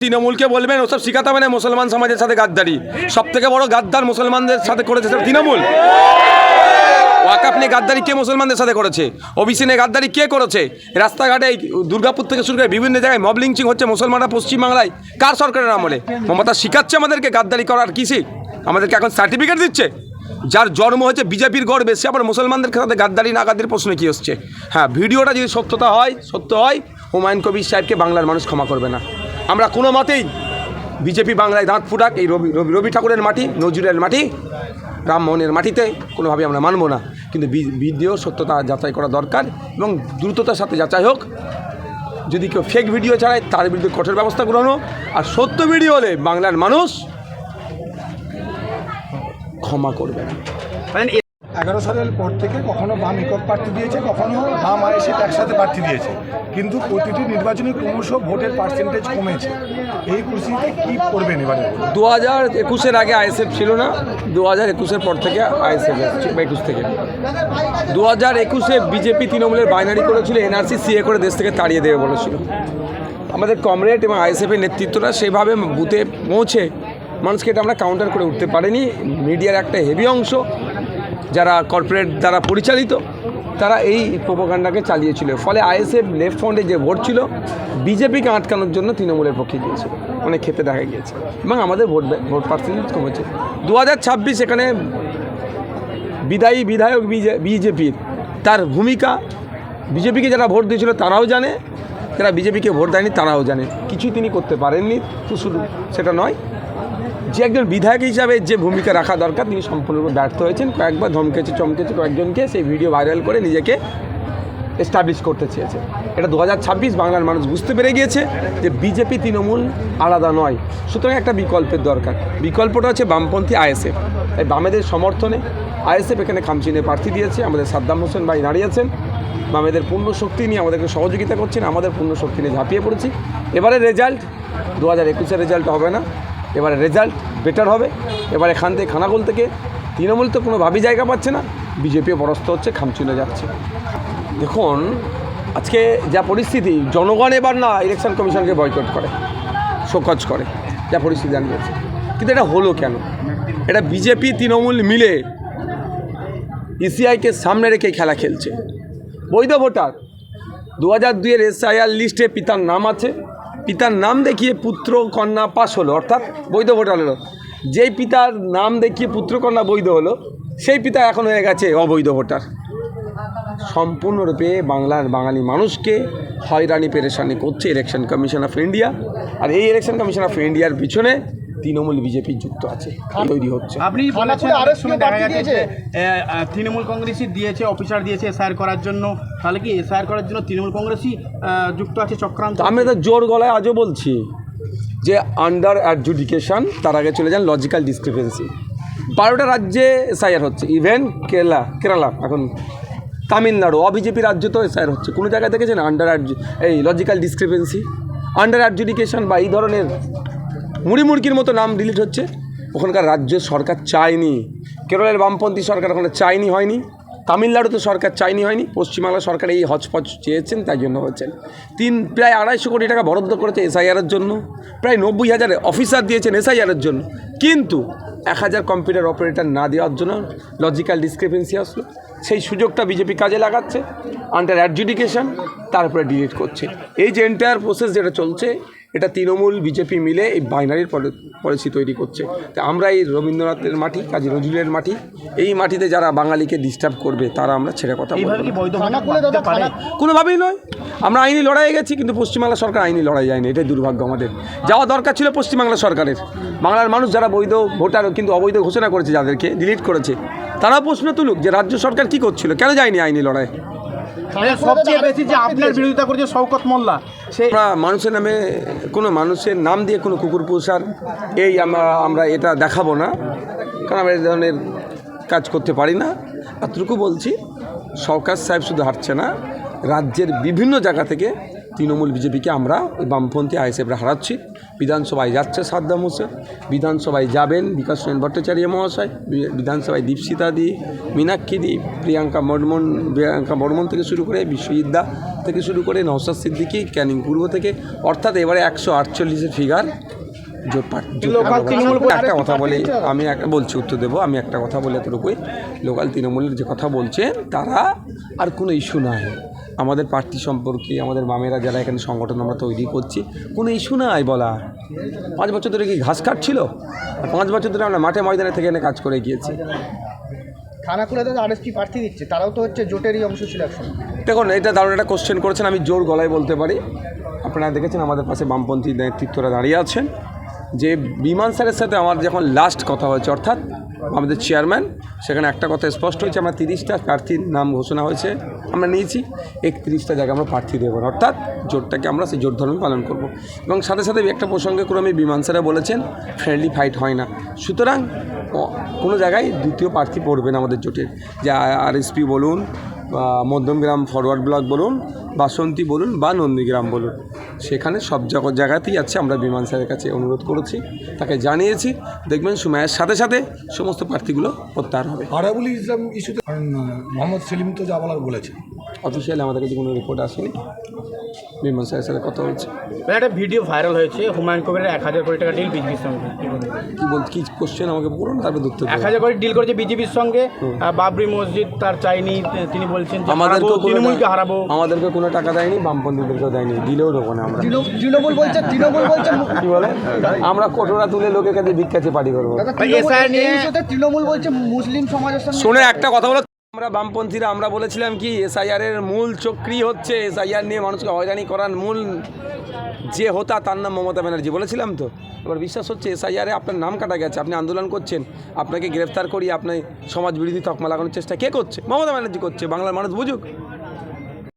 তৃণমূলকে বলবেন ওসব শিখাতে হবে না মুসলমান সমাজের সাথে গাদ্দারি। সব থেকে বড় গাদ্দার মুসলমানদের সাথে করেছে সেটা তৃণমূল। ওয়াকাফ নিয়ে গাদ্দারি কে মুসলমানদের সাথে করেছে? ওবিসি নিয়ে গাদ্দারি কে করেছে? রাস্তাঘাটে দুর্গাপুর থেকে শুরু করে বিভিন্ন জায়গায় মব লিঞ্চিং হচ্ছে মুসলমানরা পশ্চিমবাংলায় কার সরকারের আমলে? মমতা শিখাচ্ছে আমাদেরকে গাদ্দারি করার কিসে? আমাদেরকে এখন সার্টিফিকেট দিচ্ছে। যার জন্ম হচ্ছে বিজেপির গর্বে, সে আবার মুসলমানদের সাথে গাদ্দারি না গাদ্দারির প্রশ্ন কী হচ্ছে? হ্যাঁ, ভিডিওটা যদি সত্য হয় হুমায়ুন কবির সাহেবকে বাংলার মানুষ ক্ষমা করবে না। আমরা কোনো মতেই বিজেপি বাংলায় দাঁত ফুটাক, এই রবি ঠাকুরের মাটি, নজরুলের মাটি, রামমোহনের মাটিতে কোনোভাবে আমরা মানব না। কিন্তু ভিডিও সত্যতা যাচাই করা দরকার এবং দ্রুততার সাথে যাচাই হোক। যদি কেউ ফেক ভিডিও ছাড়ায় তার বিরুদ্ধে কঠোর ব্যবস্থা গ্রহণ হোক, আর সত্য ভিডিও হলে বাংলার মানুষ ক্ষমা করবে না। 11 সালের পর থেকে কখনো বাম একক প্রার্থী দিয়েছে, কখনো বাম আইএসএফ একসাথে প্রার্থী দিয়েছে, কিন্তু প্রতিটি নির্বাচনে ক্রমশ ভোটের পার্সেন্টেজ কমেছে। এই পরিস্থিতিতে কী করবেন এবারে? 2021-এর আগে আইএসএফ ছিল না, 2021-এর পর থেকে আইএসএফ এসেছে, 21 থেকে। 2021-এ বিজেপি তৃণমূলের বাইনারি করেছিল, এনআরসি সিএ করে দেশ থেকে তাড়িয়ে দেবে বলেছিল। আমাদের কমরেড এবং আইএসএফের নেতৃত্বরা সেভাবে বুথে পৌঁছে মানুষকে এটা আমরা কাউন্টার করে উঠতে পারিনি। মিডিয়ার একটা হেভি অংশ যারা কর্পোরেট দ্বারা পরিচালিত, তারা এই প্রোপাগান্ডাকে চালিয়েছিল। ফলে আইএসএফ লেফট ফ্রন্টে যে ভোট ছিল বিজেপিকে আটকানোর জন্য তৃণমূলের পক্ষে গিয়েছিল, অনেক ক্ষেত্রে দেখা গিয়েছে, এবং আমাদের ভোট পার্সেন্টেজ কমেছে। 2026 এখানে বিদায়ী বিধায়ক বিজেপির তার ভূমিকা, বিজেপিকে যারা ভোট দিয়েছিল তারাও জানে, যারা বিজেপিকে ভোট দেয়নি তারাও জানে। কিছুই তিনি করতে পারেননি। তো শুধু সেটা নয়, যে একজন বিধায়ক হিসাবে যে ভূমিকা রাখা দরকার তিনি সম্পূর্ণরূপে ব্যর্থ হয়েছেন। কয়েকবার ধমকেছে চমকেছে কয়েকজনকে, সেই ভিডিও ভাইরাল করে নিজেকে এস্টাবলিশ করতে চেয়েছে। এটা 2026 বাংলার মানুষ বুঝতে পেরে গিয়েছে যে বিজেপি তৃণমূল আলাদা নয়। সুতরাং একটা বিকল্পের দরকার। বিকল্পটা হচ্ছে বামপন্থী আইএসএফ। তাই বামেদের সমর্থনে আইএসএফ এখানে খামচিনে প্রার্থী দিয়েছে। আমাদের সাদ্দাম হোসেন ভাই দাঁড়িয়েছেন, বামেদের পূর্ণ শক্তি নিয়ে আমাদেরকে সহযোগিতা করছেন, আমাদের পূর্ণ শক্তি নিয়ে ঝাঁপিয়ে পড়েছি। এবারে রেজাল্ট 2021-এর রেজাল্ট হবে না, এবারে রেজাল্ট বেটার হবে। এবারে এখান থেকে খানাকুল থেকে তৃণমূল তো কোনোভাবেই জায়গা পাচ্ছে না, বিজেপিও পরাস্ত হচ্ছে, খামচিনে যাচ্ছে। দেখুন আজকে যা পরিস্থিতি, জনগণ এবার না ইলেকশন কমিশনকে বয়কট করে, শোকজ করে, যা পরিস্থিতি দাঁড়িয়েছে। কিন্তু এটা হলো কেন? এটা বিজেপি তৃণমূল মিলে ইসিআইকে সামনে রেখে খেলা খেলছে। বৈধ ভোটার 2002-এর এসআইআর লিস্টে পিতার নাম আছে, পিতার নাম দেখিয়ে পুত্র কন্যা পাস হলো, অর্থাৎ বৈধ ভোটার হলো। যেই পিতার নাম দেখিয়ে পুত্র কন্যা বৈধ হলো, সেই পিতা এখন হয়ে গেছে অবৈধ ভোটার। সম্পূর্ণরূপে বাঙালি মানুষকে হয়রানি পেরেশানি করছে ইলেকশন কমিশন অফ ইন্ডিয়া। আর এই ইলেকশন কমিশন অফ ইন্ডিয়ার পিছনে তৃণমূল বিজেপি যুক্ত আছে, তৈরি হচ্ছে। আপনি বলেছেন দেখা যাচ্ছে তৃণমূল কংগ্রেসই দিয়েছে, অফিসার দিয়েছে এসআইআর করার জন্য। তাহলে কি এসআইআর করার জন্য তৃণমূল কংগ্রেসই যুক্ত আছে চক্রান্ত? আমি তো জোর গলায় আজও বলছি যে আন্ডার অ্যাডজুডিকেশন, তার আগে চলে যান লজিক্যাল ডিসক্রিপেন্সি। 12টা রাজ্যে এসআইআর হচ্ছে, ইভেন কেরালা, এখন তামিলনাড়ু, অবিজেপি রাজ্য তো এসআইআর হচ্ছে। কোনো জায়গায় দেখেছেন এই লজিক্যাল ডিসক্রিপেন্সি, আন্ডার অ্যাডজুডিকেশন বা এই ধরনের মুড়িমুড়কির মতো নাম ডিলিট হচ্ছে? ওখানকার রাজ্য সরকার চায়নি, কেরলের বামপন্থী সরকার ওখানে চায়নি, হয়নি। তামিলনাড়ুতে সরকার চায়নি, হয়নি। পশ্চিমবাংলা সরকার এই হচপচ চেয়েছেন, তাই জন্য হচ্ছেন। প্রায় 250 কোটি টাকা বরাদ্দ করেছে এসআইআরের জন্য, প্রায় 90,000 অফিসার দিয়েছেন এসআইআরের জন্য, কিন্তু 1000 কম্পিউটার অপারেটর না দেওয়ার জন্য লজিক্যাল ডিসক্রিপেন্সি আসলো। সেই সুযোগটা বিজেপি কাজে লাগাচ্ছে, আন্ডার অ্যাডজুডিকেশন, তারপরে ডিলিট করছে। এই যে এন্টায়ার প্রসেস যেটা চলছে, এটা তৃণমূল বিজেপি মিলে এই বাইনারির পলিসি তৈরি করছে। তো আমরা এই রবীন্দ্রনাথের মাটি, কাজী নজরুলের মাটি, এই মাটিতে যারা বাঙালিকে ডিস্টার্ব করবে তারা আমরা ছেড়ে কথা বলবো না। কোনোভাবেই নয়। আমরা আইনি লড়াইয়ে গেছি, কিন্তু পশ্চিমবাংলা সরকার আইনি লড়াই যায়নি, এটাই দুর্ভাগ্য আমাদের। যাওয়া দরকার ছিল পশ্চিমবাংলা সরকারের। বাংলার মানুষ যারা বৈধ ভোটার কিন্তু অবৈধ ঘোষণা করেছে, যাদেরকে ডিলিট করেছে, তারা প্রশ্ন তুলুক যে রাজ্য সরকার কী করছিল, কেন যায়নি আইনি লড়াই। সবচেয়ে বেশি যে আপনার বিরোধিতা করেছে শওকত মোল্লা, আমরা মানুষের নামে, কোনো মানুষের নাম দিয়ে কোনো কুকুর পুষার এই আমরা এটা দেখাবো না, কারণ আমরা এই ধরনের কাজ করতে পারি না। এতটুকু বলছি, শওকত সাহেব শুধু হাঁটছে না, রাজ্যের বিভিন্ন জায়গা থেকে তৃণমূল বিজেপিকে আমরা বামপন্থী আইএসএফরা হারাচ্ছি। বিধানসভায় যাচ্ছে সাদ্দাম হোসেন, বিধানসভায় যাবেন বিকাশ রঞ্জন ভট্টাচার্য মহাশয়, বিধানসভায় দীপশিতা দি, মীনাক্ষী দি, প্রিয়াঙ্কা বর্মন থেকে শুরু করে বিশ্বজিৎদা থেকে শুরু করে নওশাদ সিদ্দিকী, ক্যানিং পূর্ব থেকে, অর্থাৎ এবারে 148-এর ফিগার জোট একটা কথা বলি, আমি বলছি উত্তর দেবো, আমি একটা কথা বলে এতটুকুই, লোকাল তৃণমূলের যে কথা বলছেন তারা আর কোনো ইস্যু নাই আমাদের প্রার্থী সম্পর্কে, আমাদের বামেরা যারা এখানে সংগঠন আমরা তৈরি করছি, কোনো ইস্যু নাই বলা। 5 বছর ধরে কি ঘাস কাটছিল? 5 বছর ধরে আমরা মাঠে ময়দানে থেকে এনে কাজ করে গিয়েছি। খানাকুলাতে আরএসপি প্রার্থী দিচ্ছে, তারাও তো হচ্ছে জোটেরই অংশ ছিল একসময়। দেখুন, এটা দারুণ একটা কোশ্চেন করেছেন, আমি জোর গলায় বলতে পারি। আপনারা দেখেছেন আমাদের পাশে বামপন্থী নেতৃত্বরা দাঁড়িয়ে আছেন, যে বিমান স্যারের সাথে আমার যখন লাস্ট কথা হয়েছে, অর্থাৎ আমাদের চেয়ারম্যান, সেখানে একটা কথা স্পষ্ট হয়েছে, আমরা 30টা প্রার্থীর নাম ঘোষণা হয়েছে, আমরা নিয়েছি 31টা জায়গায় আমরা প্রার্থী দেবো, অর্থাৎ জোটটাকে আমরা সেই জোট ধর্মে পালন করব। এবং সাথে সাথে একটা প্রসঙ্গে ক্রমে বিমান স্যারা বলেছেন ফ্রেন্ডলি ফাইট হয় না, সুতরাং কোনো জায়গায় দ্বিতীয় প্রার্থী পড়বে না আমাদের জোটের। যে আরএসপি বলুন, মধ্যমগ্রাম ফরওয়ার্ড ব্লক বলুন, বাসন্তী বলুন বা নন্দীগ্রাম বলুন, সেখানে সব জায়গাতেই আছে। আমরা বিমান স্যারের কাছে অনুরোধ করেছি, তাকে জানিয়েছি, দেখবেন সময়ের সাথে সাথে সমস্ত প্রার্থীগুলো প্রত্যাহার হবে। আরাবুল ইসলাম ইস্যুতে মোহাম্মদ সেলিম তো যা বলার বলেছে, অফিসিয়ালি আমাদের কাছে কোনো রিপোর্ট আসেনি, বিমান স্যারের সাথে কথা হচ্ছে। একটা ভিডিও ভাইরাল হয়েছে হুমায়ুন কবিরের 1000 কোটি টাকা ডিল বিজেপির সঙ্গে, কি কোশ্চেন আমাকে বলুন, তারপর উত্তর দেব। 1000 কোটি ডিল করেছে বিজেপির সঙ্গে, বাবরি মসজিদ তার চাইনি, তিনি বলছেন যে তৃণমূলকে হারাবো। আমাদেরকে কোনো টাকা দেয়নি, বামপন্থীদেরকেও দেয়নি, দিলেও দেবো না আমরা। তৃণমূল বলছে কি বলে, আমরা কটোরা তুলে লোকের কাছে ভিক্ষাচে পার্টি করবো। তৃণমূল বলছে মুসলিম সমাজের সঙ্গে। শুনে একটা কথা বলো, আমরা বামপন্থীরা আমরা বলেছিলাম কি এসআইআরের মূল চক্রী হচ্ছে, এসআইআর নিয়ে মানুষকে হয়রানি করার মূল যে হোতা তার নাম মমতা ব্যানার্জি, বলেছিলাম তো। এবার বিশ্বাস হচ্ছে এসআইআরে আপনার নাম কাটা গেছে, আপনি আন্দোলন করছেন, আপনাকে গ্রেফতার করিয়ে আপনি সমাজ বিরোধী তকমা লাগানোর চেষ্টা কে করছে? মমতা ব্যানার্জি করছে, বাংলার মানুষ বুঝুক।